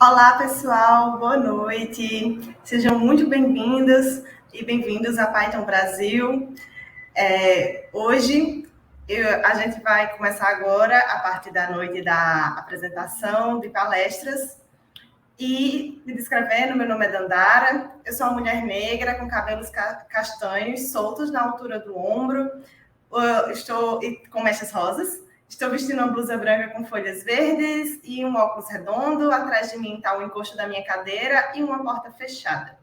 Olá, pessoal, boa noite. Sejam muito bem-vindas e bem-vindos a Python Brasil. Hoje a gente vai começar agora a parte da noite da apresentação de palestras. E me descrevendo, meu nome é Dandara, eu sou uma mulher negra com cabelos castanhos soltos na altura do ombro, estou com mechas rosas. Estou vestindo uma blusa branca com folhas verdes e um óculos redondo. Atrás de mim está o encosto da minha cadeira e uma porta fechada.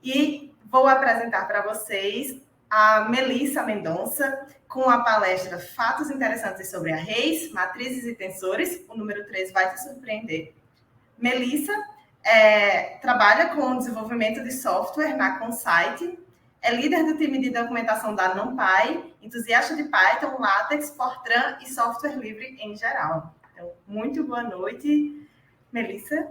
E vou apresentar para vocês a Melissa Mendonça com a palestra Fatos Interessantes sobre Arrays, Matrizes e Tensores. O número 3 vai te surpreender. Melissa trabalha com desenvolvimento de software na Consite, é líder do time de documentação da NumPy, entusiasta de Python, LaTeX, Fortran e software livre em geral. Então, muito boa noite, Melissa.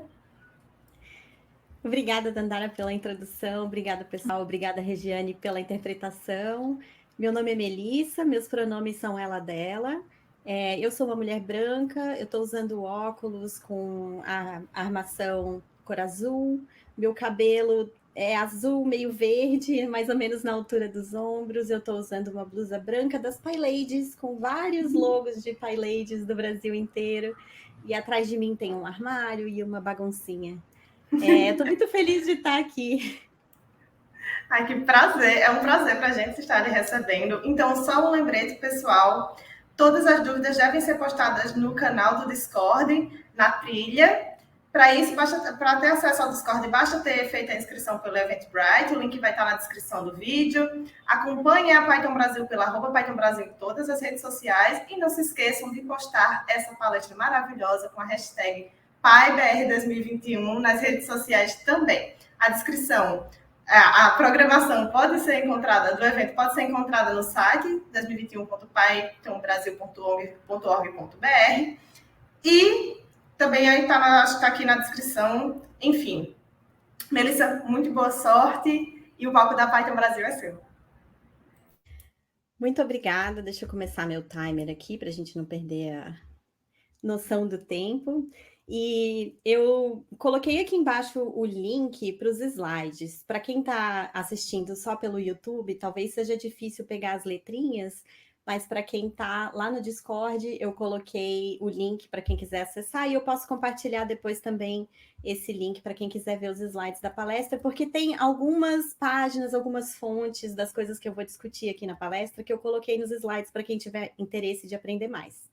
Obrigada, Dandara, pela introdução. Obrigada, pessoal. Obrigada, Regiane, pela interpretação. Meu nome é Melissa, meus pronomes são ela, dela. Eu sou uma mulher branca, eu estou usando óculos com a armação cor azul. Meu cabelo é azul, meio verde, mais ou menos na altura dos ombros. Eu estou usando uma blusa branca das PyLadies, com vários logos de PyLadies do Brasil inteiro. E atrás de mim tem um armário e uma baguncinha. Estou muito feliz de estar aqui. Ai, que prazer, é um prazer para a gente estar lhe recebendo. Então, só um lembrete, pessoal, todas as dúvidas devem ser postadas no canal do Discord, na trilha. Para isso, para ter acesso ao Discord, basta ter feito a inscrição pelo Eventbrite, o link vai estar na descrição do vídeo. Acompanhe a Python Brasil pela @Python Brasil em todas as redes sociais e não se esqueçam de postar essa palestra maravilhosa com a hashtag PyBR2021 nas redes sociais também. A descrição, a programação pode ser encontrada do evento, pode ser encontrada no site 2021.pythonbrasil.org.br e também aí acho que está aqui na descrição. Enfim, Melissa, muito boa sorte e o palco da Python Brasil é seu. Muito obrigada. Deixa eu começar meu timer aqui para a gente não perder a noção do tempo. E eu coloquei aqui embaixo o link para os slides. Para quem está assistindo só pelo YouTube, talvez seja difícil pegar as letrinhas, mas para quem está lá no Discord, eu coloquei o link para quem quiser acessar e eu posso compartilhar depois também esse link para quem quiser ver os slides da palestra, porque tem algumas páginas, algumas fontes das coisas que eu vou discutir aqui na palestra que eu coloquei nos slides para quem tiver interesse de aprender mais.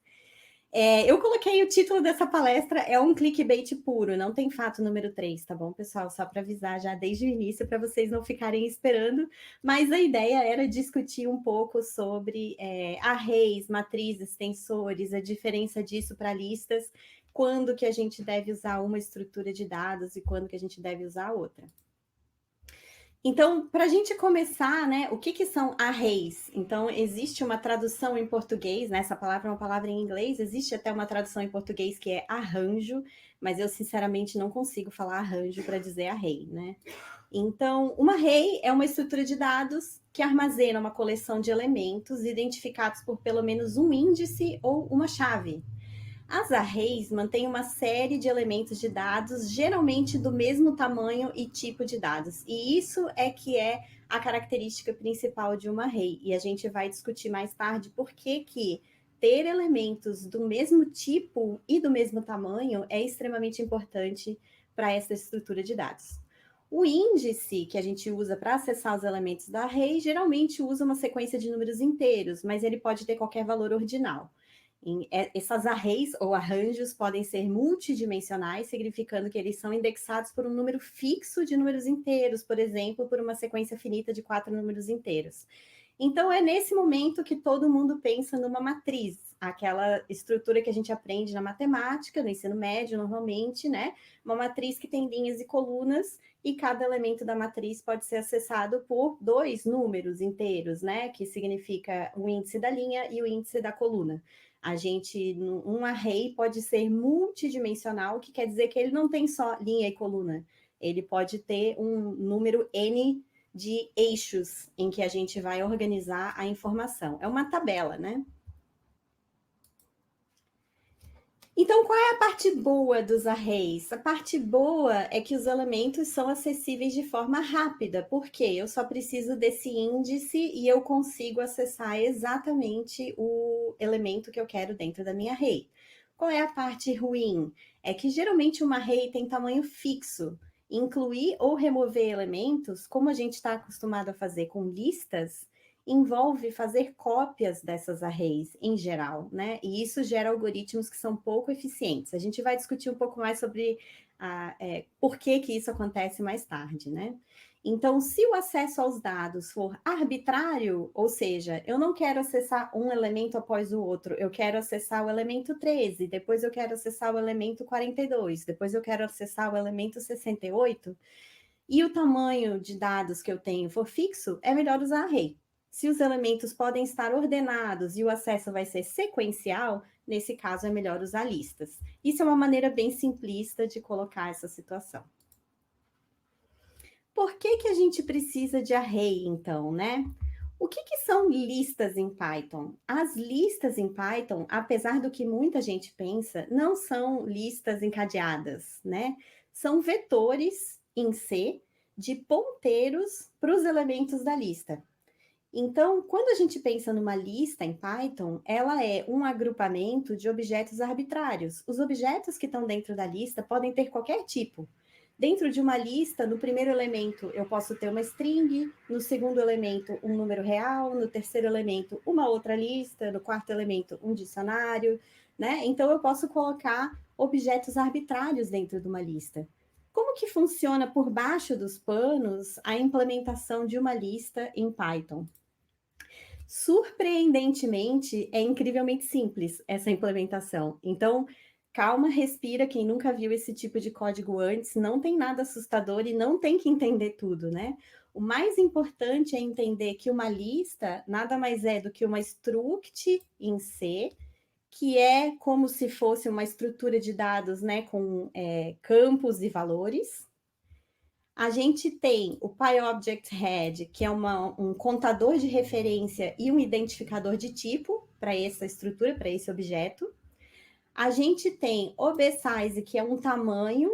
Eu coloquei o título dessa palestra, é um clickbait puro, não tem fato número 3, tá bom, pessoal? Só para avisar já desde o início, para vocês não ficarem esperando. Mas a ideia era discutir um pouco sobre arrays, matrizes, tensores, a diferença disso para listas, quando que a gente deve usar uma estrutura de dados e quando que a gente deve usar outra. Então, para a gente começar, né, o que são arrays? Então, existe uma tradução em português, né? Essa palavra é uma palavra em inglês, existe até uma tradução em português que é arranjo, mas eu, sinceramente, não consigo falar arranjo para dizer array, né? Então, uma array é uma estrutura de dados que armazena uma coleção de elementos identificados por pelo menos um índice ou uma chave. As arrays mantêm uma série de elementos de dados, geralmente do mesmo tamanho e tipo de dados. E isso é que é a característica principal de uma array. E a gente vai discutir mais tarde por que ter elementos do mesmo tipo e do mesmo tamanho é extremamente importante para essa estrutura de dados. O índice que a gente usa para acessar os elementos da array geralmente usa uma sequência de números inteiros, mas ele pode ter qualquer valor ordinal. Essas arrays ou arranjos podem ser multidimensionais, significando que eles são indexados por um número fixo de números inteiros, por exemplo, por uma sequência finita de 4 números inteiros. Então, é nesse momento que todo mundo pensa numa matriz, aquela estrutura que a gente aprende na matemática, no ensino médio, normalmente, né? Uma matriz que tem linhas e colunas, e cada elemento da matriz pode ser acessado por 2 números inteiros, né? Que significa o índice da linha e o índice da coluna. Um array pode ser multidimensional, que quer dizer que ele não tem só linha e coluna. Ele pode ter um número N de eixos em que a gente vai organizar a informação. É uma tabela, né? Então, qual é a parte boa dos arrays? A parte boa é que os elementos são acessíveis de forma rápida, porque eu só preciso desse índice e eu consigo acessar exatamente o elemento que eu quero dentro da minha array. Qual é a parte ruim? É que geralmente uma array tem tamanho fixo. Incluir ou remover elementos, como a gente está acostumado a fazer com listas, envolve fazer cópias dessas arrays em geral, né? E isso gera algoritmos que são pouco eficientes. A gente vai discutir um pouco mais sobre por que isso acontece mais tarde, né? Então, se o acesso aos dados for arbitrário, ou seja, eu não quero acessar um elemento após o outro, eu quero acessar o elemento 13, depois eu quero acessar o elemento 42, depois eu quero acessar o elemento 68, e o tamanho de dados que eu tenho for fixo, é melhor usar array. Se os elementos podem estar ordenados e o acesso vai ser sequencial, nesse caso é melhor usar listas. Isso é uma maneira bem simplista de colocar essa situação. Por que a gente precisa de array, então, né? O que são listas em Python? As listas em Python, apesar do que muita gente pensa, não são listas encadeadas, né? São vetores em C de ponteiros para os elementos da lista. Então, quando a gente pensa numa lista em Python, ela é um agrupamento de objetos arbitrários. Os objetos que estão dentro da lista podem ter qualquer tipo. Dentro de uma lista, no primeiro elemento eu posso ter uma string, no segundo elemento um número real, no terceiro elemento uma outra lista, no quarto elemento um dicionário, né? Então eu posso colocar objetos arbitrários dentro de uma lista. Como que funciona por baixo dos panos a implementação de uma lista em Python? Surpreendentemente, é incrivelmente simples essa implementação. Então, calma, respira. Quem nunca viu esse tipo de código antes, não tem nada assustador e não tem que entender tudo, né? O mais importante é entender que uma lista nada mais é do que uma struct em C, que é como se fosse uma estrutura de dados, né, com campos e valores. A gente tem o PyObjectHead, que é um contador de referência e um identificador de tipo para essa estrutura, para esse objeto. A gente tem o bsize, que é um tamanho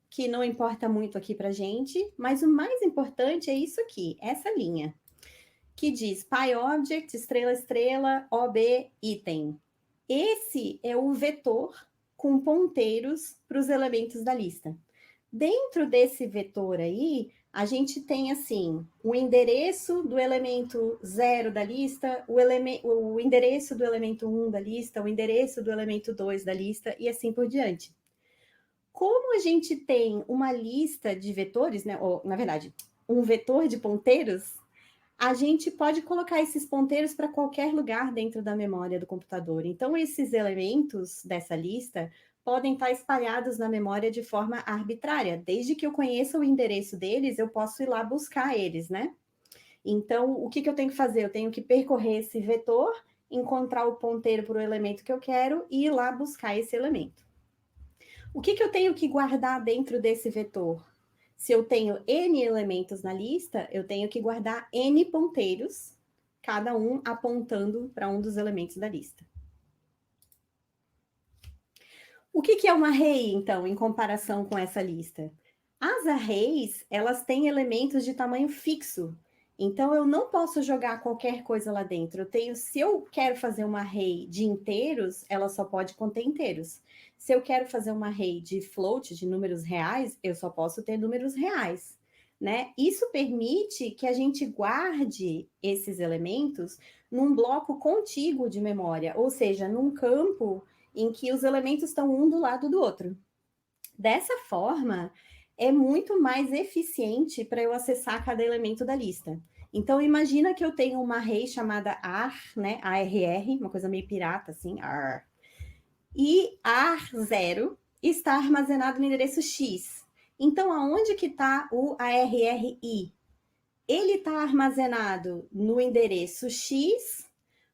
que não importa muito aqui para a gente, mas o mais importante é isso aqui, essa linha, que diz PyObject, estrela, estrela, OB, item. Esse é o vetor com ponteiros para os elementos da lista. Dentro desse vetor aí, a gente tem assim o endereço do elemento 0 da lista, o endereço do elemento 1 da lista, o endereço do elemento 2 da lista e assim por diante. Como a gente tem uma lista de vetores, né, ou na verdade, um vetor de ponteiros, a gente pode colocar esses ponteiros para qualquer lugar dentro da memória do computador. Então, esses elementos dessa lista podem estar espalhados na memória de forma arbitrária. Desde que eu conheça o endereço deles, eu posso ir lá buscar eles, né? Então, o que eu tenho que fazer? Eu tenho que percorrer esse vetor, encontrar o ponteiro para o elemento que eu quero e ir lá buscar esse elemento. O que eu tenho que guardar dentro desse vetor? Se eu tenho N elementos na lista, eu tenho que guardar N ponteiros, cada um apontando para um dos elementos da lista. O que é uma array, então, em comparação com essa lista? As arrays, elas têm elementos de tamanho fixo. Então, eu não posso jogar qualquer coisa lá dentro. Se eu quero fazer uma array de inteiros, ela só pode conter inteiros. Se eu quero fazer uma array de float, de números reais, eu só posso ter números reais, né? Isso permite que a gente guarde esses elementos num bloco contíguo de memória, ou seja, num campo em que os elementos estão um do lado do outro. Dessa forma, é muito mais eficiente para eu acessar cada elemento da lista. Então, imagina que eu tenho uma array chamada AR, né? ARR, uma coisa meio pirata, assim, AR. E AR0 está armazenado no endereço X. Então, aonde que está o ARRI? Ele está armazenado no endereço X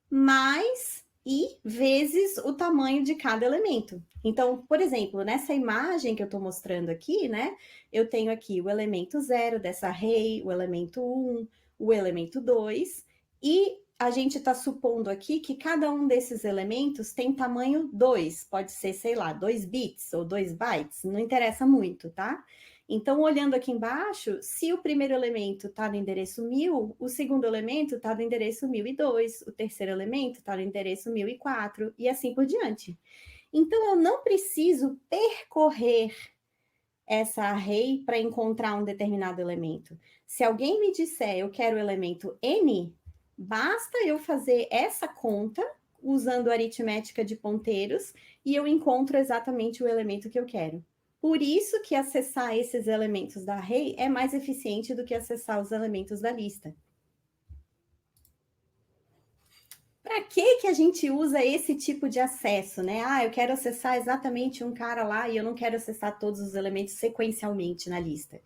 mais I vezes o tamanho de cada elemento. Então, por exemplo, nessa imagem que eu estou mostrando aqui, né? Eu tenho aqui o elemento 0 dessa array, o elemento 1, o elemento 2, e a gente está supondo aqui que cada um desses elementos tem tamanho 2, pode ser, sei lá, 2 bits ou 2 bytes, não interessa muito, tá? Então, olhando aqui embaixo, se o primeiro elemento está no endereço 1000, o segundo elemento está no endereço 1002, o terceiro elemento está no endereço 1004 e assim por diante. Então, eu não preciso percorrer essa array para encontrar um determinado elemento. Se alguém me disser eu quero o elemento n, basta eu fazer essa conta usando a aritmética de ponteiros e eu encontro exatamente o elemento que eu quero. Por isso que acessar esses elementos da array é mais eficiente do que acessar os elementos da lista. Para que a gente usa esse tipo de acesso, né? Ah, eu quero acessar exatamente um cara lá e eu não quero acessar todos os elementos sequencialmente na lista.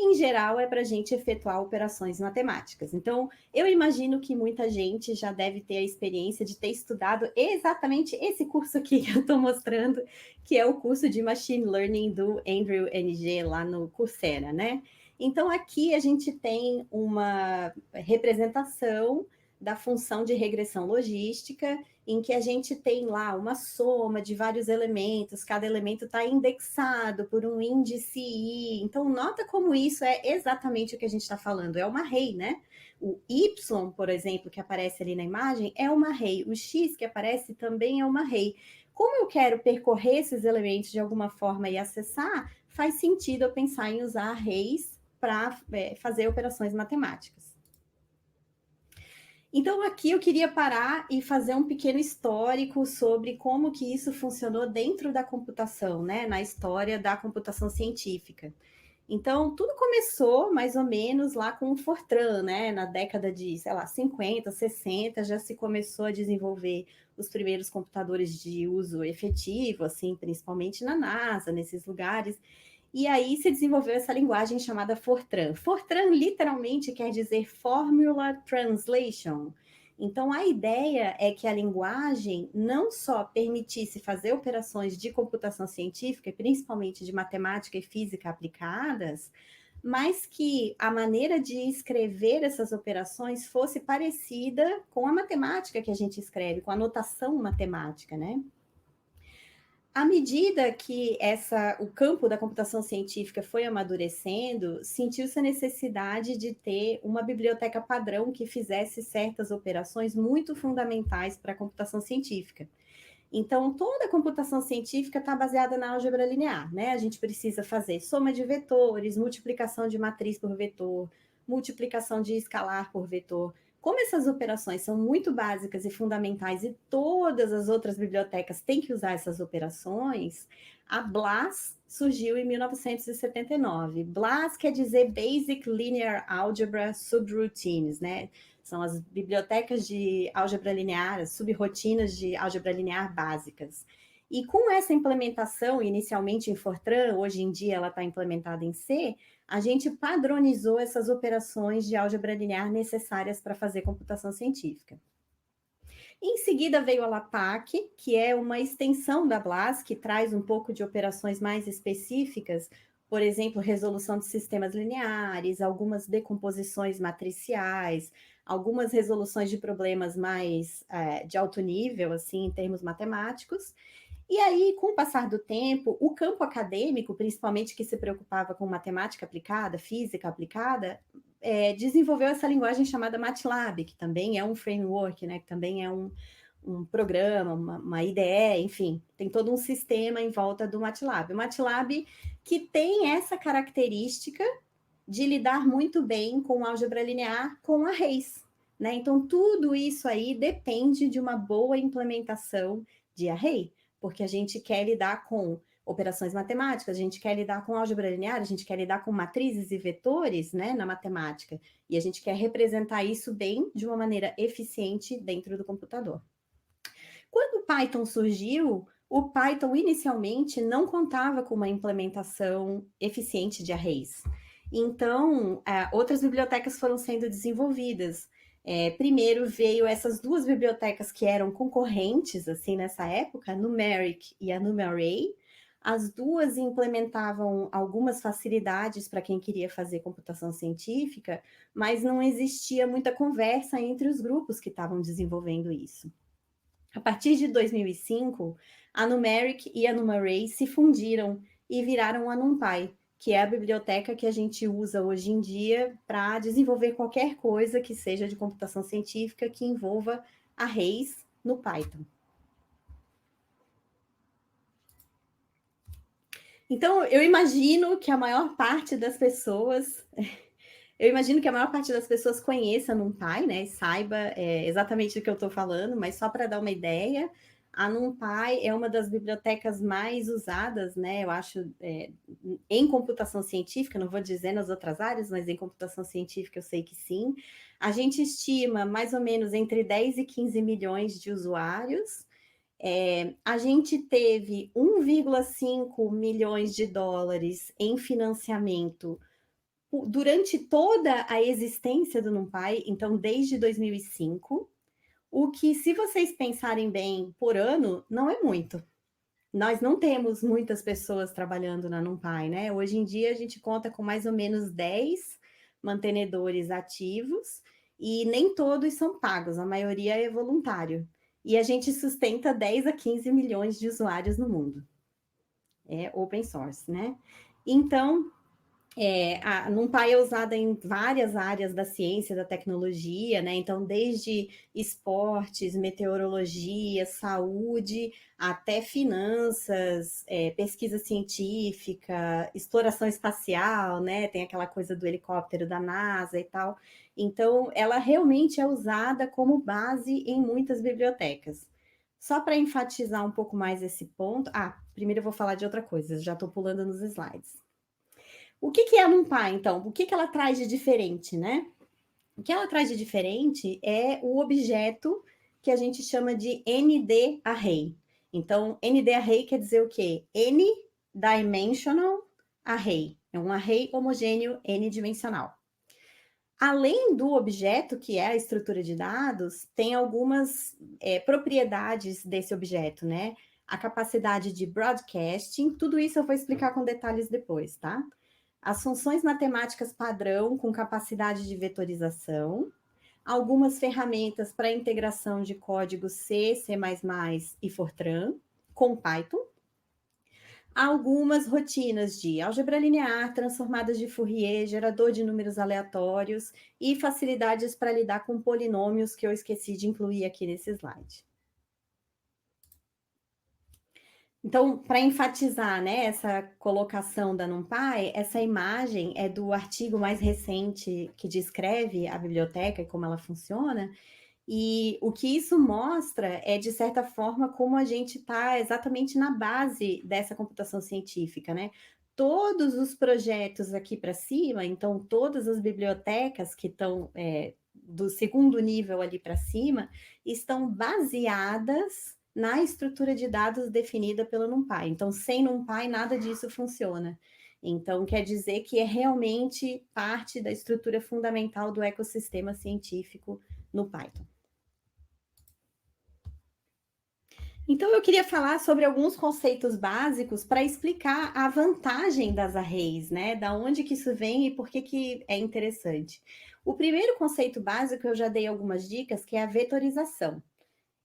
Em geral, é para a gente efetuar operações matemáticas. Então, eu imagino que muita gente já deve ter a experiência de ter estudado exatamente esse curso aqui que eu estou mostrando, que é o curso de Machine Learning do Andrew Ng, lá no Coursera, né? Então, aqui a gente tem uma representação da função de regressão logística, em que a gente tem lá uma soma de vários elementos, cada elemento está indexado por um índice I. Então, nota como isso é exatamente o que a gente está falando, é uma array, né? O Y, por exemplo, que aparece ali na imagem, é uma array. O X que aparece também é uma array. Como eu quero percorrer esses elementos de alguma forma e acessar, faz sentido eu pensar em usar arrays para fazer operações matemáticas. Então, aqui eu queria parar e fazer um pequeno histórico sobre como que isso funcionou dentro da computação, né? Na história da computação científica. Então, tudo começou mais ou menos lá com o Fortran, né? Na década de, sei lá, 50, 60, já se começou a desenvolver os primeiros computadores de uso efetivo, assim, principalmente na NASA, nesses lugares. E aí se desenvolveu essa linguagem chamada Fortran. Fortran literalmente quer dizer Formula Translation. Então, a ideia é que a linguagem não só permitisse fazer operações de computação científica, principalmente de matemática e física aplicadas, mas que a maneira de escrever essas operações fosse parecida com a matemática que a gente escreve, com a notação matemática, né? À medida que o campo da computação científica foi amadurecendo, sentiu-se a necessidade de ter uma biblioteca padrão que fizesse certas operações muito fundamentais para a computação científica. Então, toda a computação científica está baseada na álgebra linear, né? A gente precisa fazer soma de vetores, multiplicação de matriz por vetor, multiplicação de escalar por vetor. Como essas operações são muito básicas e fundamentais e todas as outras bibliotecas têm que usar essas operações, a BLAS surgiu em 1979. BLAS quer dizer Basic Linear Algebra Subroutines, né? São as bibliotecas de álgebra linear, as subrotinas de álgebra linear básicas. E com essa implementação, inicialmente em Fortran, hoje em dia ela está implementada em C, a gente padronizou essas operações de álgebra linear necessárias para fazer computação científica. Em seguida veio a LAPACK, que é uma extensão da BLAS, que traz um pouco de operações mais específicas, por exemplo, resolução de sistemas lineares, algumas decomposições matriciais, algumas resoluções de problemas mais de alto nível, assim, em termos matemáticos. E aí, com o passar do tempo, o campo acadêmico, principalmente que se preocupava com matemática aplicada, física aplicada, desenvolveu essa linguagem chamada MATLAB, que também é um framework, né, que também é um programa, uma IDE, enfim, tem todo um sistema em volta do MATLAB. O MATLAB que tem essa característica de lidar muito bem com álgebra linear com arrays, né? Então, tudo isso aí depende de uma boa implementação de array, porque a gente quer lidar com operações matemáticas, a gente quer lidar com álgebra linear, a gente quer lidar com matrizes e vetores, né, na matemática, e a gente quer representar isso bem, de uma maneira eficiente dentro do computador. Quando o Python surgiu, o Python inicialmente não contava com uma implementação eficiente de arrays. Então, outras bibliotecas foram sendo desenvolvidas. Primeiro veio essas duas bibliotecas que eram concorrentes, assim, nessa época, a Numeric e a NumArray. as duas implementavam algumas facilidades para quem queria fazer computação científica, mas não existia muita conversa entre os grupos que estavam desenvolvendo isso. A partir de 2005, a Numeric e a NumArray se fundiram e viraram a NumPy, que é a biblioteca que a gente usa hoje em dia para desenvolver qualquer coisa que seja de computação científica que envolva arrays no Python. Então, eu imagino que a maior parte das pessoas conheça NumPy, né? E saiba exatamente do que eu estou falando, mas só para dar uma ideia, a NumPy é uma das bibliotecas mais usadas, né? Eu acho, em computação científica, não vou dizer nas outras áreas, mas em computação científica eu sei que sim. A gente estima mais ou menos entre 10 e 15 milhões de usuários. A gente teve 1,5 milhões de dólares em financiamento durante toda a existência do NumPy, então desde 2005, o que, se vocês pensarem bem, por ano, não é muito. Nós não temos muitas pessoas trabalhando na NumPy, né? Hoje em dia a gente conta com mais ou menos 10 mantenedores ativos e nem todos são pagos, a maioria é voluntário. E a gente sustenta 10 a 15 milhões de usuários no mundo. É open source, né? Então, a NumPy é usada em várias áreas da ciência, da tecnologia, né? Então, desde esportes, meteorologia, saúde, até finanças, pesquisa científica, exploração espacial, né? Tem aquela coisa do helicóptero da NASA e tal. Então, ela realmente é usada como base em muitas bibliotecas. Só para enfatizar um pouco mais esse ponto. Primeiro eu vou falar de outra coisa, já estou pulando nos slides. O que é a NumPy, então? O que ela traz de diferente, né? O que ela traz de diferente é o objeto que a gente chama de ND Array. Então, ND Array quer dizer o quê? N-dimensional array. É um array homogêneo n-dimensional. Além do objeto, que é a estrutura de dados, tem algumas propriedades desse objeto, né? A capacidade de broadcasting, tudo isso eu vou explicar com detalhes depois, tá? As funções matemáticas padrão com capacidade de vetorização, algumas ferramentas para integração de código C, C++ e Fortran com Python, algumas rotinas de álgebra linear, transformadas de Fourier, gerador de números aleatórios e facilidades para lidar com polinômios que eu esqueci de incluir aqui nesse slide. Então, para enfatizar, né, essa colocação da NumPy, essa imagem é do artigo mais recente que descreve a biblioteca e como ela funciona, e o que isso mostra é, de certa forma, como a gente está exatamente na base dessa computação científica, né? Todos os projetos aqui para cima, então todas as bibliotecas que estão do segundo nível ali para cima, estão baseadas na estrutura de dados definida pelo NumPy. Então, sem NumPy, nada disso funciona. Então, quer dizer que é realmente parte da estrutura fundamental do ecossistema científico no Python. Então, eu queria falar sobre alguns conceitos básicos para explicar a vantagem das arrays, né? Da onde que isso vem e por que é interessante. O primeiro conceito básico, eu já dei algumas dicas, que é a vetorização.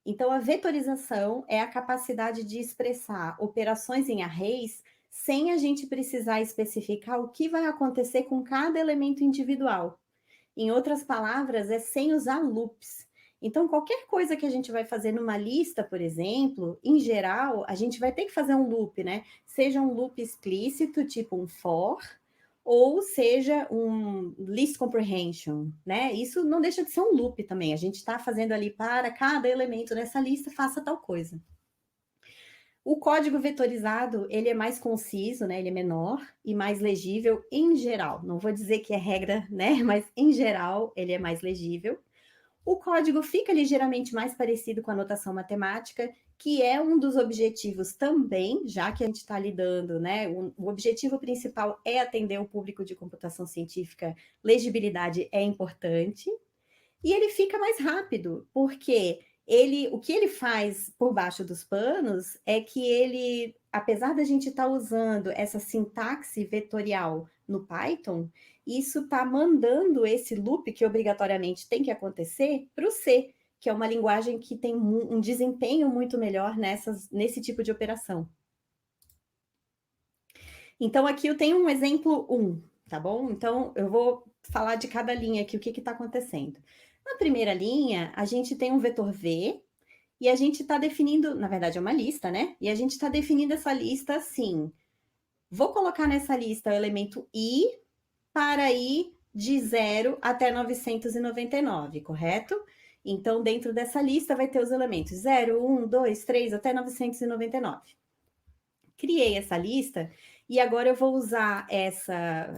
Então, a vetorização é a capacidade de expressar operações em arrays sem a gente precisar especificar o que vai acontecer com cada elemento individual. Em outras palavras, é sem usar loops. Então, qualquer coisa que a gente vai fazer numa lista, por exemplo, em geral, a gente vai ter que fazer um loop, né? Seja um loop explícito, tipo um for, ou seja um list comprehension, né? Isso não deixa de ser um loop também. A gente está fazendo ali para cada elemento dessa lista, faça tal coisa. O código vetorizado, ele é mais conciso, né? Ele é menor e mais legível em geral. Não vou dizer que é regra, né? Mas em geral, ele é mais legível. O código fica ligeiramente mais parecido com a notação matemática, que é um dos objetivos também, já que a gente está lidando, né? O objetivo principal é atender o público de computação científica, legibilidade é importante. E ele fica mais rápido, porque o que ele faz por baixo dos panos é que ele apesar da gente estar usando essa sintaxe vetorial no Python, isso está mandando esse loop que obrigatoriamente tem que acontecer para o C, que é uma linguagem que tem um desempenho muito melhor nesse tipo de operação. Então, aqui eu tenho um exemplo 1, tá bom? Então, eu vou falar de cada linha aqui, o que está acontecendo. Na primeira linha, a gente tem um vetor V, e a gente está definindo, na verdade é uma lista, né? E a gente está definindo essa lista assim. Vou colocar nessa lista o elemento I para ir de 0 até 999, correto? Então, dentro dessa lista vai ter os elementos 0, 1, 2, 3 até 999. Criei essa lista e agora eu vou usar essa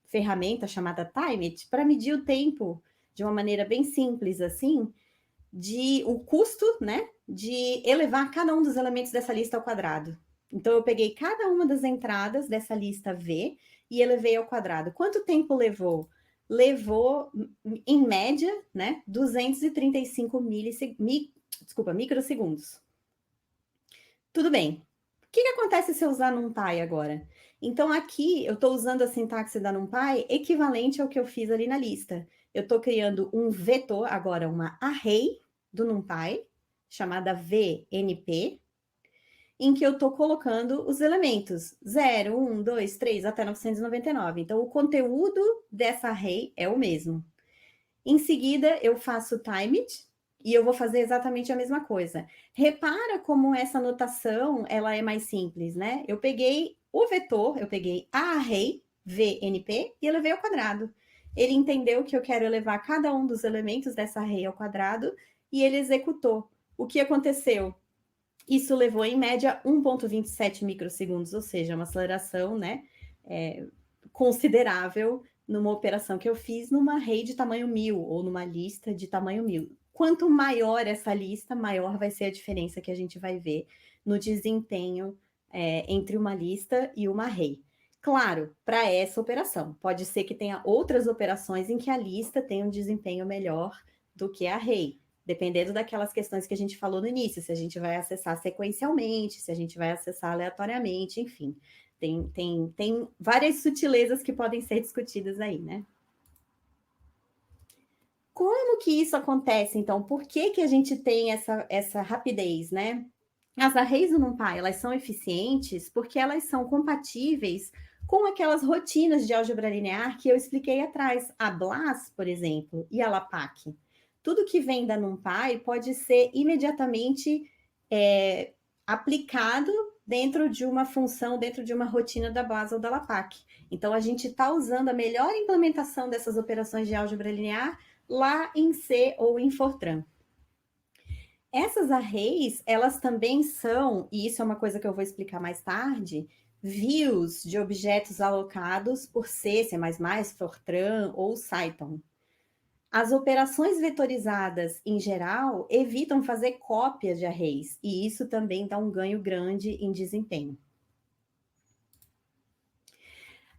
ferramenta chamada Timeit para medir o tempo de uma maneira bem simples assim, o custo, né, de elevar cada um dos elementos dessa lista ao quadrado. Então, eu peguei cada uma das entradas dessa lista V e elevei ao quadrado. Quanto tempo levou? Levou, em média, né, 235 microsegundos. Tudo bem. O que acontece se eu usar NumPy agora? Então, aqui, eu estou usando a sintaxe da NumPy equivalente ao que eu fiz ali na lista. Eu estou criando um vetor, agora uma array do NumPy, chamada VNP, em que eu estou colocando os elementos 0, 1, 2, 3 até 999. Então, o conteúdo dessa array é o mesmo. Em seguida, eu faço o timeit e eu vou fazer exatamente a mesma coisa. Repara como essa notação ela é mais simples, né? Eu peguei o vetor, eu peguei a array VNP e elevei ao quadrado. Ele entendeu que eu quero elevar cada um dos elementos dessa array ao quadrado e ele executou. O que aconteceu? Isso levou, em média, 1,27 microsegundos, ou seja, uma aceleração, né, considerável numa operação que eu fiz numa array de tamanho 1000 ou numa lista de tamanho 1000. Quanto maior essa lista, maior vai ser a diferença que a gente vai ver no desempenho entre uma lista e uma array. Claro, para essa operação. Pode ser que tenha outras operações em que a lista tenha um desempenho melhor do que a array, dependendo daquelas questões que a gente falou no início, se a gente vai acessar sequencialmente, se a gente vai acessar aleatoriamente, enfim. Tem várias sutilezas que podem ser discutidas aí, né? Como que isso acontece, então? Por que a gente tem essa rapidez, né? As arrays do NumPy, elas são eficientes porque elas são compatíveis com aquelas rotinas de álgebra linear que eu expliquei atrás, a BLAS, por exemplo, e a LAPACK. Tudo que vem da NumPy pode ser imediatamente aplicado dentro de uma função, dentro de uma rotina da BLAS ou da LAPACK. Então, a gente está usando a melhor implementação dessas operações de álgebra linear lá em C ou em Fortran. Essas arrays, elas também são, e isso é uma coisa que eu vou explicar mais tarde, views de objetos alocados por C, C++, Fortran ou Cython. As operações vetorizadas, em geral, evitam fazer cópias de arrays, e isso também dá um ganho grande em desempenho.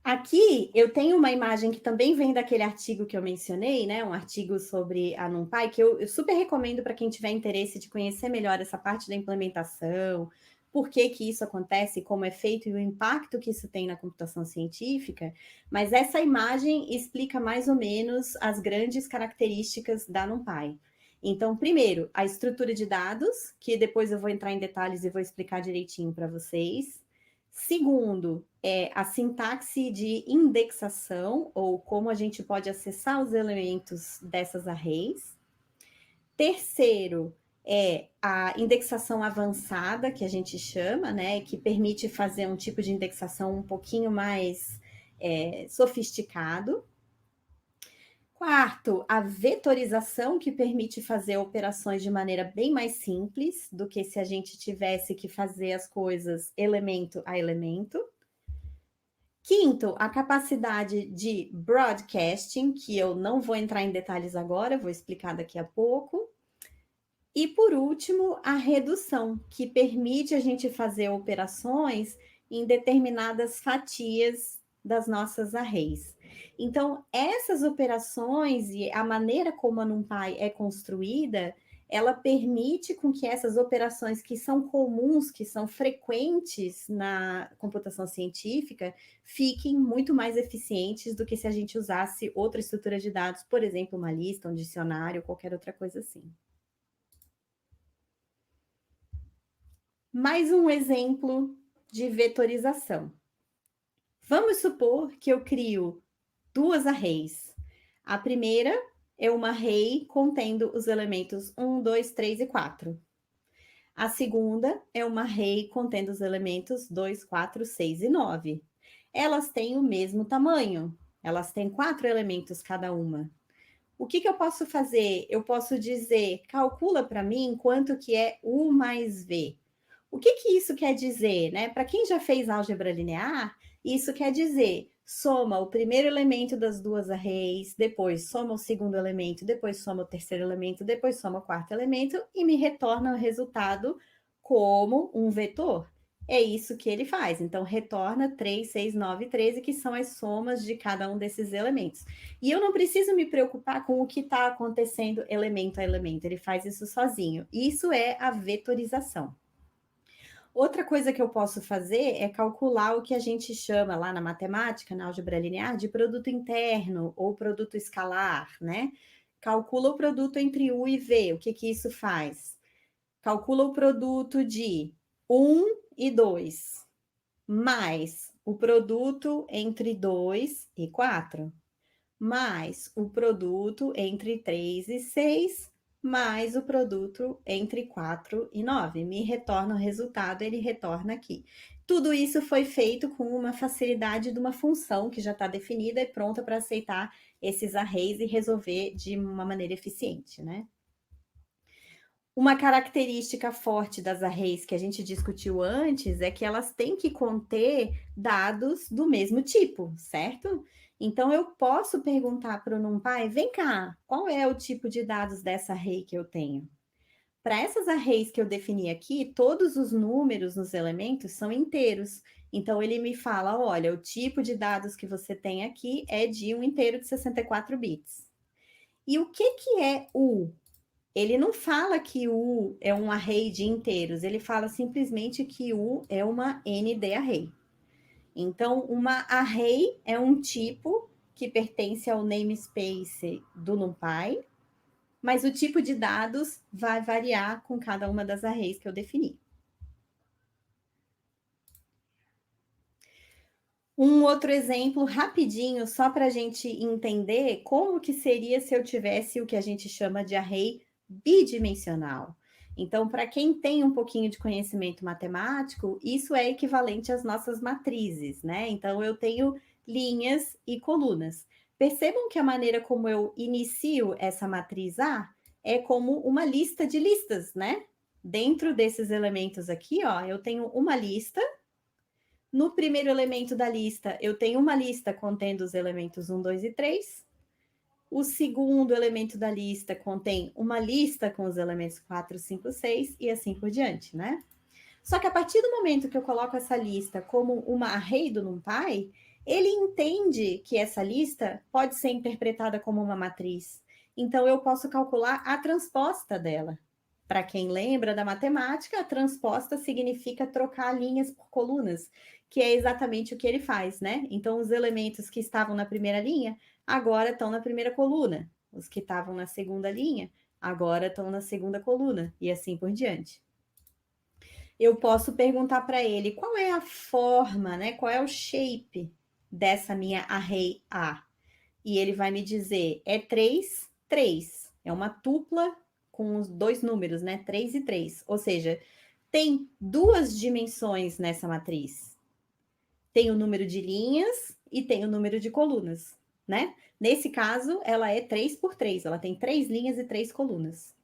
Aqui eu tenho uma imagem que também vem daquele artigo que eu mencionei, né? Um artigo sobre a NumPy, que eu super recomendo para quem tiver interesse de conhecer melhor essa parte da implementação, por que isso acontece, como é feito e o impacto que isso tem na computação científica. Mas essa imagem explica mais ou menos as grandes características da NumPy. Então, primeiro, a estrutura de dados, que depois eu vou entrar em detalhes e vou explicar direitinho para vocês. Segundo, a sintaxe de indexação, ou como a gente pode acessar os elementos dessas arrays. Terceiro, a indexação avançada, que a gente chama, né, que permite fazer um tipo de indexação um pouquinho mais sofisticado. Quarto, a vetorização, que permite fazer operações de maneira bem mais simples do que se a gente tivesse que fazer as coisas elemento a elemento. Quinto, a capacidade de broadcasting, que eu não vou entrar em detalhes agora, vou explicar daqui a pouco. E, por último, a redução, que permite a gente fazer operações em determinadas fatias das nossas arrays. Então, essas operações e a maneira como a NumPy é construída, ela permite com que essas operações que são comuns, que são frequentes na computação científica, fiquem muito mais eficientes do que se a gente usasse outra estrutura de dados, por exemplo, uma lista, um dicionário, qualquer outra coisa assim. Mais um exemplo de vetorização. Vamos supor que eu crio duas arrays. A primeira é uma array contendo os elementos 1, 2, 3 e 4. A segunda é uma array contendo os elementos 2, 4, 6 e 9. Elas têm o mesmo tamanho. Elas têm 4 elementos cada uma. O que eu posso fazer? Eu posso dizer, calcula para mim quanto que é U mais V. O que isso quer dizer, né? Para quem já fez álgebra linear, isso quer dizer, soma o primeiro elemento das duas arrays, depois soma o segundo elemento, depois soma o terceiro elemento, depois soma o quarto elemento e me retorna o resultado como um vetor. É isso que ele faz. Então, retorna 3, 6, 9 e 13, que são as somas de cada um desses elementos. E eu não preciso me preocupar com o que está acontecendo elemento a elemento. Ele faz isso sozinho. Isso é a vetorização. Outra coisa que eu posso fazer é calcular o que a gente chama lá na matemática, na álgebra linear, de produto interno ou produto escalar, né? Calcula o produto entre U e V. O que isso faz? Calcula o produto de 1 e 2, mais o produto entre 2 e 4, mais o produto entre 3 e 6, mais o produto entre 4 e 9. Me retorna o resultado, ele retorna aqui. Tudo isso foi feito com uma facilidade de uma função que já está definida e pronta para aceitar esses arrays e resolver de uma maneira eficiente, né? Uma característica forte das arrays que a gente discutiu antes é que elas têm que conter dados do mesmo tipo, certo? Então, eu posso perguntar para o NumPy, vem cá, qual é o tipo de dados dessa array que eu tenho? Para essas arrays que eu defini aqui, todos os números nos elementos são inteiros. Então, ele me fala, olha, o tipo de dados que você tem aqui é de um inteiro de 64 bits. E o que é U? Ele não fala que U é um array de inteiros, ele fala simplesmente que U é uma ND array. Então, uma array é um tipo que pertence ao namespace do NumPy, mas o tipo de dados vai variar com cada uma das arrays que eu defini. Um outro exemplo rapidinho, só para a gente entender como que seria se eu tivesse o que a gente chama de array bidimensional. Então, para quem tem um pouquinho de conhecimento matemático, isso é equivalente às nossas matrizes, né? Então, eu tenho linhas e colunas. Percebam que a maneira como eu inicio essa matriz A é como uma lista de listas, né? Dentro desses elementos aqui, ó, eu tenho uma lista. No primeiro elemento da lista, eu tenho uma lista contendo os elementos 1, 2 e 3. O segundo elemento da lista contém uma lista com os elementos 4, 5, 6 e assim por diante, né? Só que a partir do momento que eu coloco essa lista como uma array do NumPy, ele entende que essa lista pode ser interpretada como uma matriz. Então, eu posso calcular a transposta dela. Para quem lembra da matemática, a transposta significa trocar linhas por colunas, que é exatamente o que ele faz, né? Então, os elementos que estavam na primeira linha, agora estão na primeira coluna. Os que estavam na segunda linha, agora estão na segunda coluna, e assim por diante. Eu posso perguntar para ele qual é a forma, né? Qual é o shape dessa minha array A? E ele vai me dizer, é 3, 3. É uma tupla com os dois números, né? 3 e 3. Ou seja, tem duas dimensões nessa matriz. Tem o número de linhas e tem o número de colunas, né? Nesse caso, ela é 3 por 3. Ela tem 3 linhas e 3 colunas.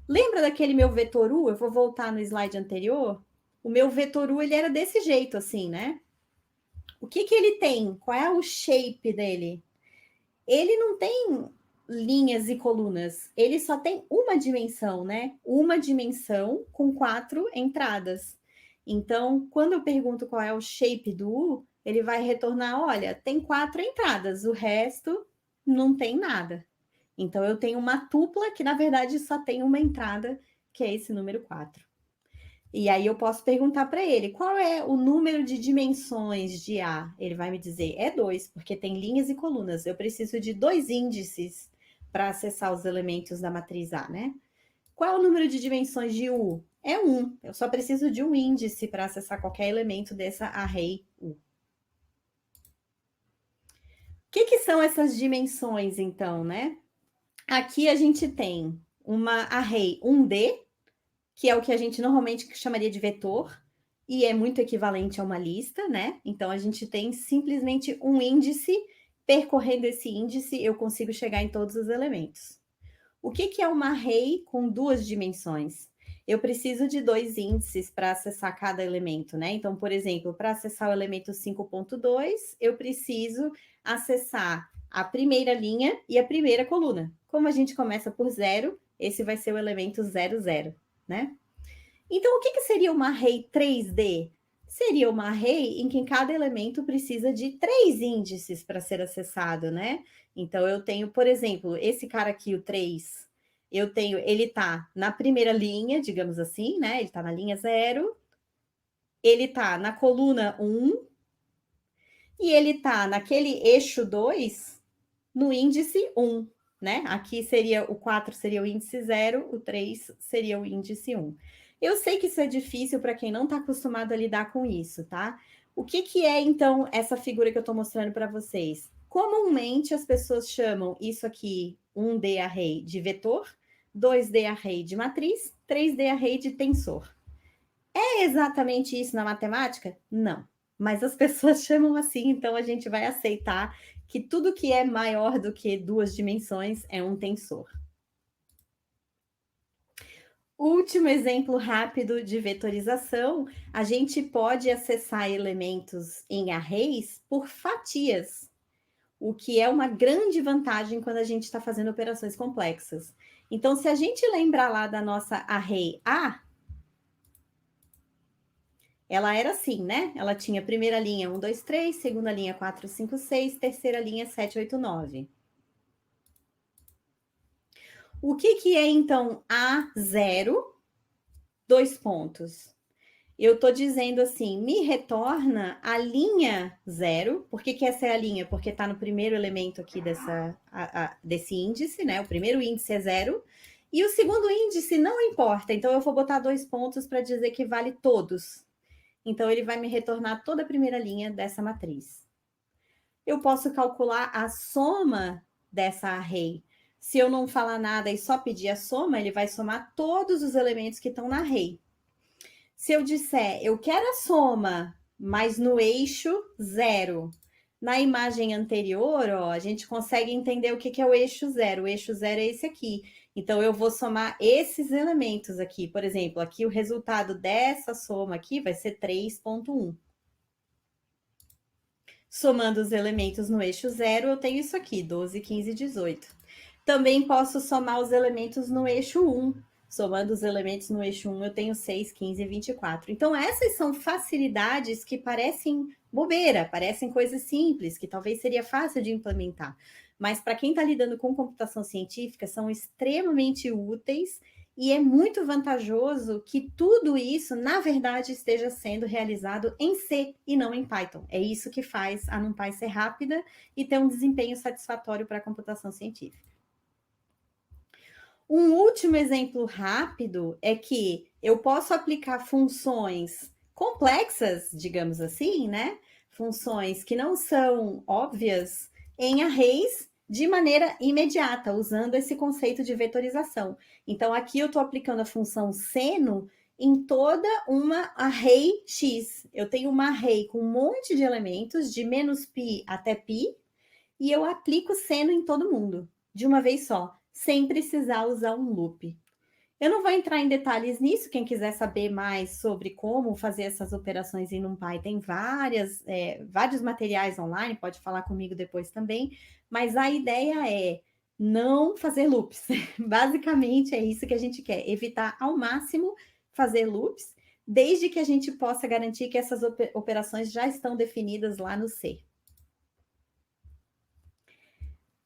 Lembra daquele meu vetor U? Eu vou voltar no slide anterior. O meu vetor U, ele era desse jeito, assim, né? O que ele tem? Qual é o shape dele? Ele não tem linhas e colunas. Ele só tem uma dimensão, né? Uma dimensão com 4 entradas. Então, quando eu pergunto qual é o shape do U, ele vai retornar, olha, tem 4 entradas, o resto não tem nada. Então, eu tenho uma tupla que, na verdade, só tem uma entrada, que é esse número 4. E aí eu posso perguntar para ele, qual é o número de dimensões de A? Ele vai me dizer, é 2, porque tem linhas e colunas. Eu preciso de 2 índices para acessar os elementos da matriz A, né? Qual é o número de dimensões de U? É 1. Eu só preciso de um índice para acessar qualquer elemento dessa array U. O que são essas dimensões, então, né? Aqui a gente tem uma array 1D, que é o que a gente normalmente chamaria de vetor, e é muito equivalente a uma lista, né? Então, a gente tem simplesmente um índice, percorrendo esse índice, eu consigo chegar em todos os elementos. O que é uma array com 2 dimensões? Eu preciso de 2 índices para acessar cada elemento, né? Então, por exemplo, para acessar o elemento 5.2, eu preciso acessar a primeira linha e a primeira coluna. Como a gente começa por 0, esse vai ser o elemento 0, 0, né? Então, o que seria uma array 3D? Seria uma array em que cada elemento precisa de 3 índices para ser acessado, né? Então, eu tenho, por exemplo, esse cara aqui, o 3, ele está na primeira linha, digamos assim, né? Ele está na linha 0, ele está na coluna 1, e ele está naquele eixo 2, no índice 1, né? Aqui seria o 4 seria o índice 0, o 3 seria o índice 1. Eu sei que isso é difícil para quem não está acostumado a lidar com isso, tá? O que é, então, essa figura que eu estou mostrando para vocês? Comumente, as pessoas chamam isso aqui, 1D array de vetor, 2D array de matriz, 3D array de tensor. É exatamente isso na matemática? Não. Mas as pessoas chamam assim, então a gente vai aceitar que tudo que é maior do que 2 dimensões é um tensor. Último exemplo rápido de vetorização, a gente pode acessar elementos em arrays por fatias, o que é uma grande vantagem quando a gente está fazendo operações complexas. Então, se a gente lembrar lá da nossa array A, ela era assim, né? Ela tinha primeira linha 1, 2, 3, segunda linha 4, 5, 6, terceira linha 7, 8, 9. O que é, então, A0, 2 pontos? Eu estou dizendo assim, me retorna a linha 0. Por que essa é a linha? Porque está no primeiro elemento aqui desse índice, né? O primeiro índice é 0. E o segundo índice não importa. Então, eu vou botar 2 pontos para dizer que vale todos. Então, ele vai me retornar toda a primeira linha dessa matriz. Eu posso calcular a soma dessa array. Se eu não falar nada e só pedir a soma, ele vai somar todos os elementos que estão na array. Se eu disser, eu quero a soma, mas no eixo 0. Na imagem anterior, ó, a gente consegue entender o que é o eixo 0. O eixo 0 é esse aqui. Então, eu vou somar esses elementos aqui. Por exemplo, aqui o resultado dessa soma aqui vai ser 3,1. Somando os elementos no eixo 0, eu tenho isso aqui, 12, 15, 18. Também posso somar os elementos no eixo 1. Somando os elementos no eixo 1, eu tenho 6, 15 e 24. Então, essas são facilidades que parecem bobeira, parecem coisas simples, que talvez seria fácil de implementar. Mas, para quem está lidando com computação científica, são extremamente úteis e é muito vantajoso que tudo isso, na verdade, esteja sendo realizado em C e não em Python. É isso que faz a NumPy ser rápida e ter um desempenho satisfatório para a computação científica. Um último exemplo rápido é que eu posso aplicar funções complexas, digamos assim, né? Funções que não são óbvias em arrays de maneira imediata, usando esse conceito de vetorização. Então, aqui eu estou aplicando a função seno em toda uma array X. Eu tenho uma array com um monte de elementos, de menos π até π, e eu aplico seno em todo mundo, de uma vez só, sem precisar usar um loop. Eu não vou entrar em detalhes nisso, quem quiser saber mais sobre como fazer essas operações em NumPy, tem vários materiais online, pode falar comigo depois também, mas a ideia é não fazer loops. Basicamente é isso que a gente quer, evitar ao máximo fazer loops, desde que a gente possa garantir que essas operações já estão definidas lá no C.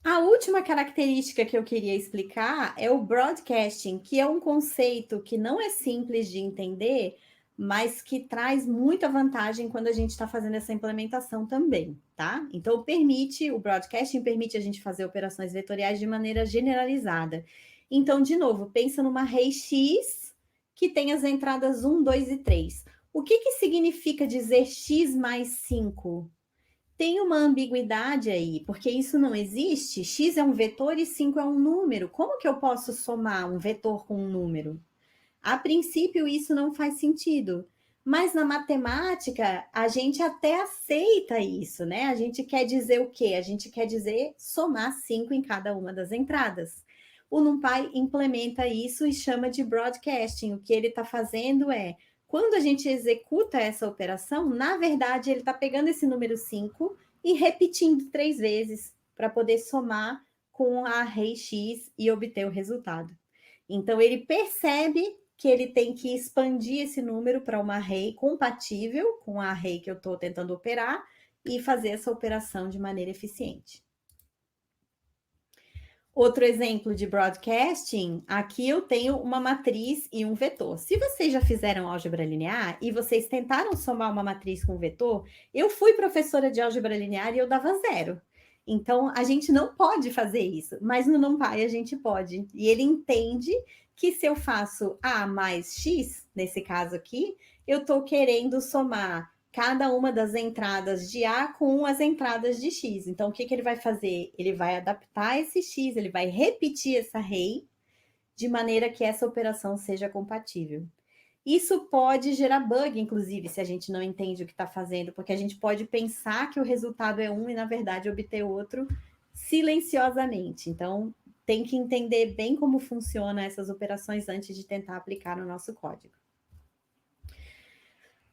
A última característica que eu queria explicar é o broadcasting, que é um conceito que não é simples de entender, mas que traz muita vantagem quando a gente está fazendo essa implementação também, tá? Então, o broadcasting permite a gente fazer operações vetoriais de maneira generalizada. Então, de novo, pensa numa array X que tem as entradas 1, 2 e 3. O que significa dizer X mais 5? Tem uma ambiguidade aí, porque isso não existe. X é um vetor e 5 é um número. Como que eu posso somar um vetor com um número? A princípio, isso não faz sentido. Mas na matemática, a gente até aceita isso, né? A gente quer dizer o quê? A gente quer dizer somar 5 em cada uma das entradas. O NumPy implementa isso e chama de broadcasting. O que ele está fazendo é, quando a gente executa essa operação, na verdade, ele está pegando esse número 5 e repetindo 3 vezes para poder somar com a array X e obter o resultado. Então, ele percebe que ele tem que expandir esse número para uma array compatível com a array que eu estou tentando operar e fazer essa operação de maneira eficiente. Outro exemplo de broadcasting, aqui eu tenho uma matriz e um vetor. Se vocês já fizeram álgebra linear e vocês tentaram somar uma matriz com um vetor, eu fui professora de álgebra linear e eu dava 0. Então, a gente não pode fazer isso, mas no NumPy a gente pode. E ele entende que se eu faço A mais X, nesse caso aqui, eu estou querendo somar cada uma das entradas de A com as entradas de X. Então, o que ele vai fazer? Ele vai adaptar esse X, ele vai repetir essa array, de maneira que essa operação seja compatível. Isso pode gerar bug, inclusive, se a gente não entende o que está fazendo, porque a gente pode pensar que o resultado é um e, na verdade, obter outro silenciosamente. Então, tem que entender bem como funcionam essas operações antes de tentar aplicar no nosso código.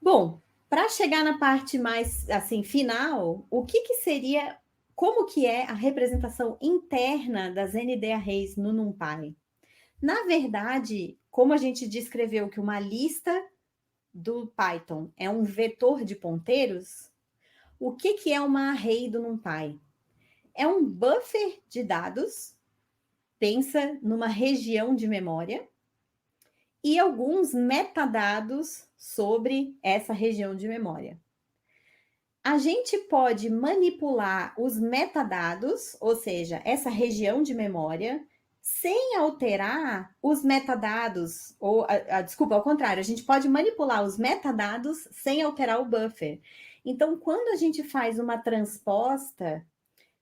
Bom, para chegar na parte mais assim final, o que seria, como que é a representação interna das ND arrays no NumPy? Na verdade, como a gente descreveu que uma lista do Python é um vetor de ponteiros, o que é uma array do NumPy? É um buffer de dados, pensa numa região de memória, e alguns metadados sobre essa região de memória. A gente pode manipular os metadados, ou seja, essa região de memória, sem alterar os metadados, ou, desculpa, ao contrário, a gente pode manipular os metadados sem alterar o buffer. Então, quando a gente faz uma transposta,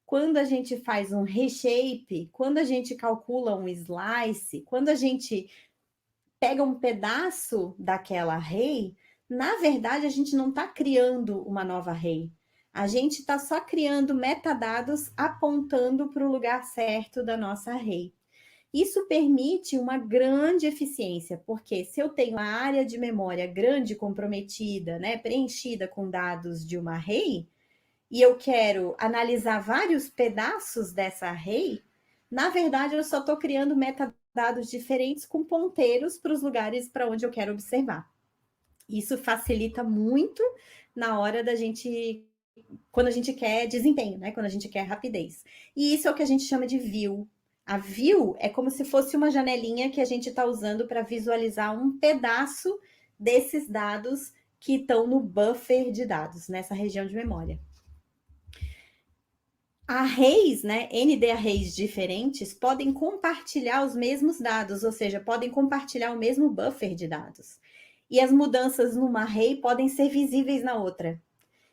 quando a gente faz um reshape, quando a gente calcula um slice, quando a gente pega um pedaço daquela array, na verdade, a gente não está criando uma nova array. A gente está só criando metadados apontando para o lugar certo da nossa array. Isso permite uma grande eficiência, porque se eu tenho uma área de memória grande comprometida, né, preenchida com dados de uma array, e eu quero analisar vários pedaços dessa array, na verdade, eu só estou criando metadados diferentes com ponteiros para os lugares para onde eu quero observar. Isso facilita muito na hora da gente, quando a gente quer desempenho, né? Quando a gente quer rapidez. E isso é o que a gente chama de view. A view é como se fosse uma janelinha que a gente está usando para visualizar um pedaço desses dados que estão no buffer de dados, nessa região de memória. Arrays, né, ND arrays diferentes, podem compartilhar os mesmos dados, ou seja, podem compartilhar o mesmo buffer de dados. E as mudanças numa array podem ser visíveis na outra.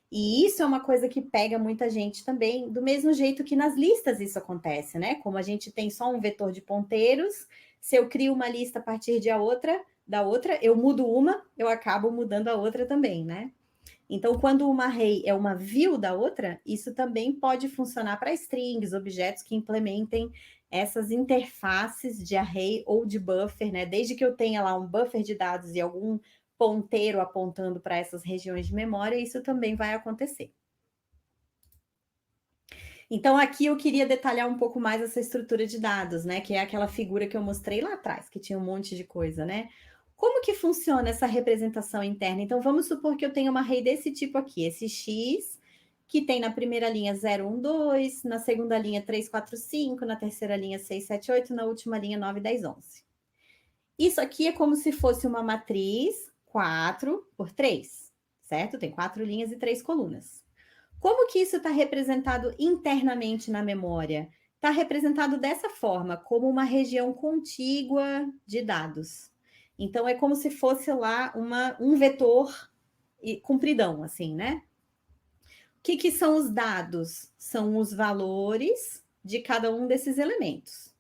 E isso é uma coisa que pega muita gente também, do mesmo jeito que nas listas isso acontece, né? Como a gente tem só um vetor de ponteiros, se eu crio uma lista a partir da outra, eu mudo uma, eu acabo mudando a outra também, né? Então, quando uma array é uma view da outra, isso também pode funcionar para strings, objetos que implementem essas interfaces de array ou de buffer, né? Desde que eu tenha lá um buffer de dados e algum ponteiro apontando para essas regiões de memória, isso também vai acontecer. Então, aqui eu queria detalhar um pouco mais essa estrutura de dados, né? Que é aquela figura que eu mostrei lá atrás, que tinha um monte de coisa, né? Como que funciona essa representação interna? Então, vamos supor que eu tenho uma array desse tipo aqui, esse X, que tem na primeira linha 0, 1, 2, na segunda linha 3, 4, 5, na terceira linha 6, 7, 8, na última linha 9, 10, 11. Isso aqui é como se fosse uma matriz 4 por 3, certo? Tem 4 linhas e 3 colunas. Como que isso está representado internamente na memória? Está representado dessa forma, como uma região contígua de dados. Então, é como se fosse lá um vetor compridão, assim, né? O que são os dados? São os valores de cada um desses elementos.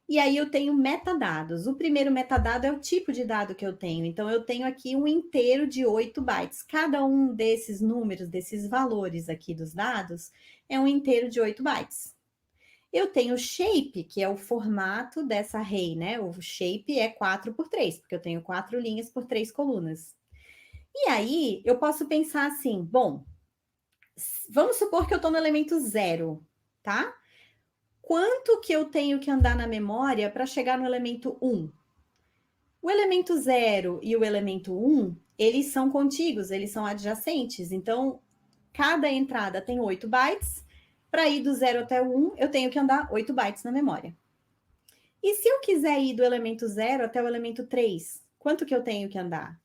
E aí eu tenho metadados. O primeiro metadado é o tipo de dado que eu tenho. Então, eu tenho aqui um inteiro de 8 bytes. Cada um desses números, desses valores aqui dos dados, é um inteiro de 8 bytes. Eu tenho shape, que é o formato dessa array, né? O shape é 4 por 3, porque eu tenho 4 linhas por 3 colunas. E aí, eu posso pensar assim, bom, vamos supor que eu estou no elemento 0, tá? Quanto que eu tenho que andar na memória para chegar no elemento 1? O elemento 0 e o elemento 1, eles são contíguos, eles são adjacentes. Então, cada entrada tem 8 bytes. Para ir do 0 até o 1, eu tenho que andar 8 bytes na memória. E se eu quiser ir do elemento 0 até o elemento 3, quanto que eu tenho que andar?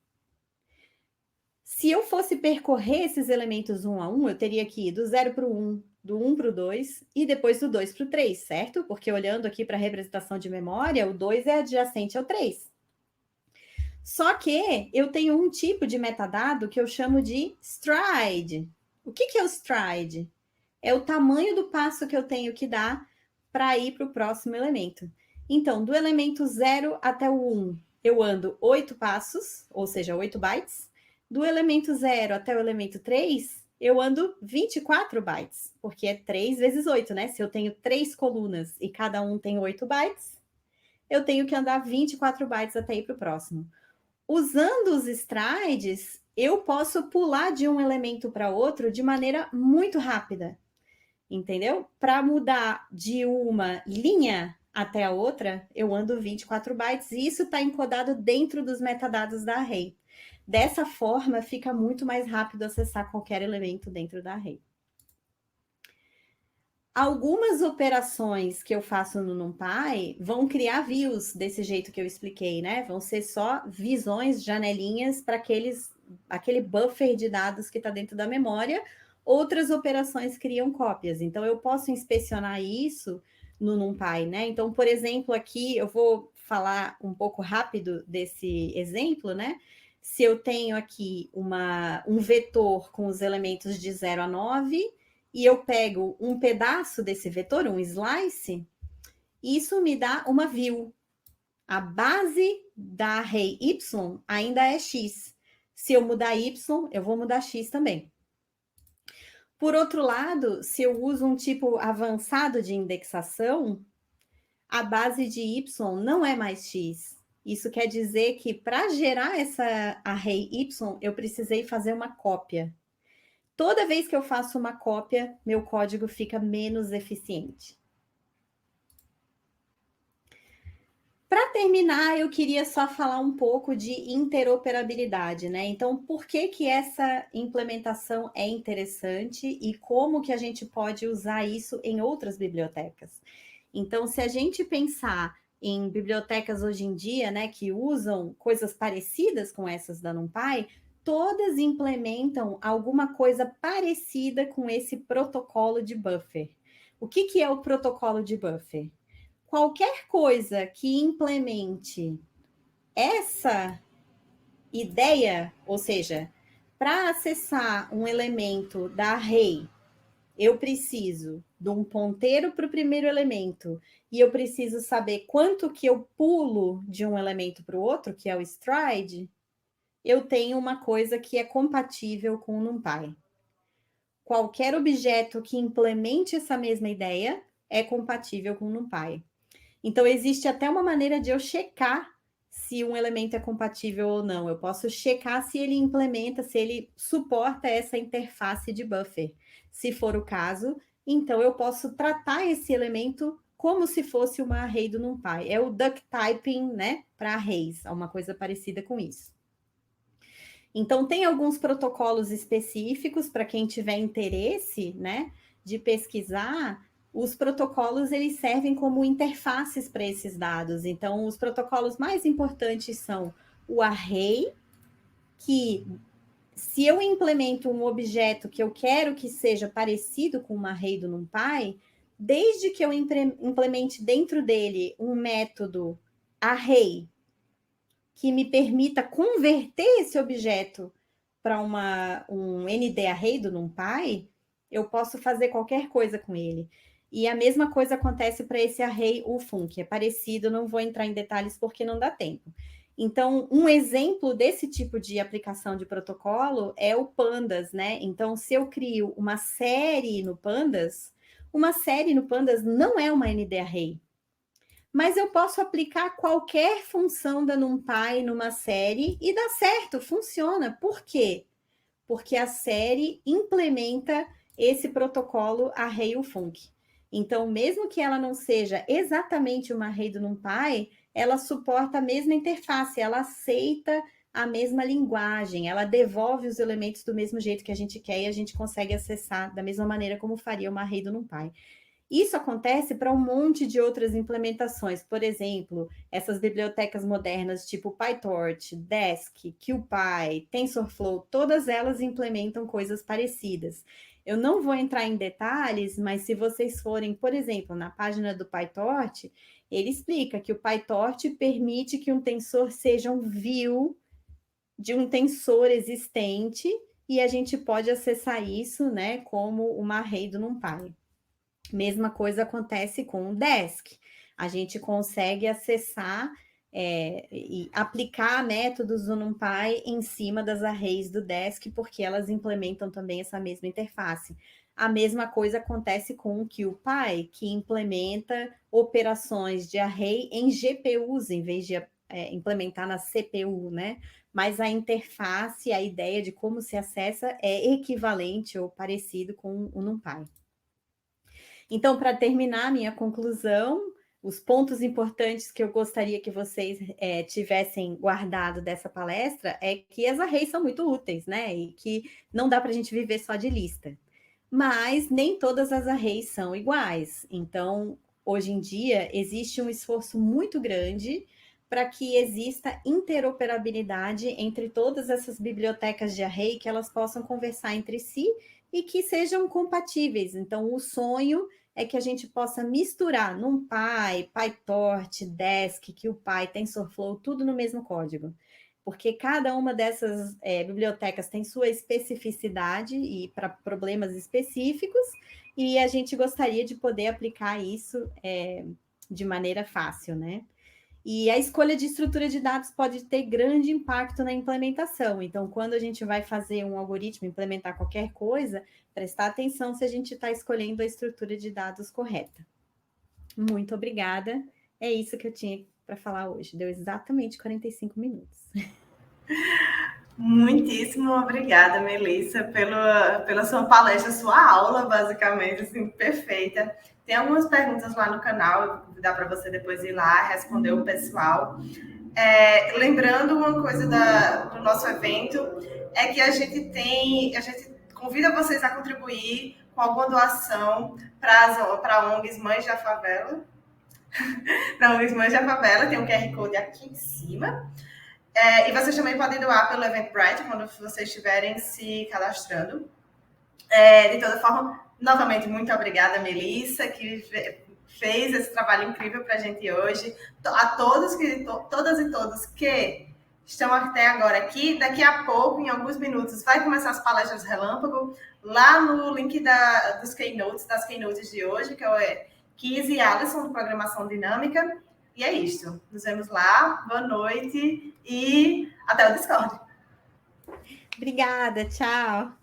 Se eu fosse percorrer esses elementos um a um, eu teria que ir do 0 para o 1, do 1 para o 2 e depois do 2 para o 3, certo? Porque olhando aqui para a representação de memória, o 2 é adjacente ao 3. Só que eu tenho um tipo de metadado que eu chamo de stride. O que é o stride? É o tamanho do passo que eu tenho que dar para ir para o próximo elemento. Então, do elemento 0 até o 1, eu ando 8 passos, ou seja, 8 bytes. Do elemento 0 até o elemento 3, eu ando 24 bytes, porque é 3 vezes 8, né? Se eu tenho 3 colunas e cada um tem 8 bytes, eu tenho que andar 24 bytes até ir para o próximo. Usando os strides, eu posso pular de um elemento para outro de maneira muito rápida, entendeu? Para mudar de uma linha até a outra, eu ando 24 bytes e isso está encodado dentro dos metadados da array. Dessa forma, fica muito mais rápido acessar qualquer elemento dentro da array. Algumas operações que eu faço no NumPy vão criar views desse jeito que eu expliquei, né? Vão ser só visões, janelinhas para aquele buffer de dados que está dentro da memória. Outras operações criam cópias. Então, eu posso inspecionar isso no NumPy, né? Então, por exemplo, aqui eu vou falar um pouco rápido desse exemplo, né? Se eu tenho aqui um vetor com os elementos de 0 a 9, e eu pego um pedaço desse vetor, um slice, isso me dá uma view. A base da array y ainda é x. Se eu mudar y, eu vou mudar x também. Por outro lado, se eu uso um tipo avançado de indexação, a base de y não é mais x. Isso quer dizer que para gerar essa array y, eu precisei fazer uma cópia. Toda vez que eu faço uma cópia, meu código fica menos eficiente. Para terminar, eu queria só falar um pouco de interoperabilidade, né? Então, por que essa implementação é interessante e como que a gente pode usar isso em outras bibliotecas? Então, se a gente pensar em bibliotecas hoje em dia, né, que usam coisas parecidas com essas da NumPy, todas implementam alguma coisa parecida com esse protocolo de buffer. O que é o protocolo de buffer? Qualquer coisa que implemente essa ideia, ou seja, para acessar um elemento da array, eu preciso de um ponteiro para o primeiro elemento e eu preciso saber quanto que eu pulo de um elemento para o outro, que é o stride, eu tenho uma coisa que é compatível com o NumPy. Qualquer objeto que implemente essa mesma ideia é compatível com o NumPy. Então, existe até uma maneira de eu checar se um elemento é compatível ou não. Eu posso checar se ele implementa, se ele suporta essa interface de buffer. Se for o caso, então eu posso tratar esse elemento como se fosse uma array do NumPy. É o duck typing, né, para arrays, uma coisa parecida com isso. Então, tem alguns protocolos específicos para quem tiver interesse, né, de pesquisar. Os protocolos, eles servem como interfaces para esses dados. Então, os protocolos mais importantes são o array, que se eu implemento um objeto que eu quero que seja parecido com um array do NumPy, desde que eu implemente dentro dele um método array que me permita converter esse objeto para um ND array do NumPy, eu posso fazer qualquer coisa com ele. E a mesma coisa acontece para esse array ufunc, é parecido, não vou entrar em detalhes porque não dá tempo. Então, um exemplo desse tipo de aplicação de protocolo é o Pandas, né? Então, se eu crio uma série no Pandas não é uma ND array, mas eu posso aplicar qualquer função da NumPy numa série e dá certo, funciona. Por quê? Porque a série implementa esse protocolo array ufunc. Então, mesmo que ela não seja exatamente uma array do NumPy, ela suporta a mesma interface, ela aceita a mesma linguagem, ela devolve os elementos do mesmo jeito que a gente quer e a gente consegue acessar da mesma maneira como faria uma array do NumPy. Isso acontece para um monte de outras implementações. Por exemplo, essas bibliotecas modernas tipo PyTorch, Dask, QPy, TensorFlow, todas elas implementam coisas parecidas. Eu não vou entrar em detalhes, mas se vocês forem, por exemplo, na página do PyTorch, ele explica que o PyTorch permite que um tensor seja um view de um tensor existente e a gente pode acessar isso, né, como uma array do NumPy. Mesma coisa acontece com o Dask. A gente consegue acessar e aplicar métodos do NumPy em cima das arrays do Dask, porque elas implementam também essa mesma interface. A mesma coisa acontece com o QPy, que implementa operações de array em GPUs, em vez de implementar na CPU, né? Mas a interface, a ideia de como se acessa é equivalente ou parecido com o NumPy. Então, para terminar, minha conclusão, os pontos importantes que eu gostaria que vocês tivessem guardado dessa palestra é que as arrays são muito úteis, né? E que não dá para a gente viver só de lista. Mas nem todas as arrays são iguais. Então, hoje em dia, existe um esforço muito grande para que exista interoperabilidade entre todas essas bibliotecas de array, que elas possam conversar entre si e que sejam compatíveis. Então, o sonho é que a gente possa misturar NumPy, PyTorch, Dask, QPy, TensorFlow, tudo no mesmo código. Porque cada uma dessas bibliotecas tem sua especificidade e para problemas específicos, e a gente gostaria de poder aplicar isso de maneira fácil, né? E a escolha de estrutura de dados pode ter grande impacto na implementação. Então, quando a gente vai fazer um algoritmo, implementar qualquer coisa, prestar atenção se a gente está escolhendo a estrutura de dados correta. Muito obrigada. É isso que eu tinha para falar hoje. Deu exatamente 45 minutos. Muitíssimo obrigada, Melissa, pela sua palestra, sua aula, basicamente, assim, perfeita. Tem algumas perguntas lá no canal, eu vou convidar para você depois ir lá responder o pessoal. Lembrando uma coisa do nosso evento, é que a gente convida vocês a contribuir com alguma doação para ONGs Mães da Favela. Para ONGs Mães da Favela, tem um QR Code aqui em cima. E vocês também podem doar pelo Eventbrite, quando vocês estiverem se cadastrando. De toda forma, novamente, muito obrigada, Melissa, que fez esse trabalho incrível para a gente hoje. A todas e todos que estão até agora aqui, daqui a pouco, em alguns minutos, vai começar as palestras relâmpago, lá no link das keynotes de hoje, que é Kiz e Alisson, do Programação Dinâmica. E é isso. Nos vemos lá. Boa noite e até o Discord. Obrigada, tchau.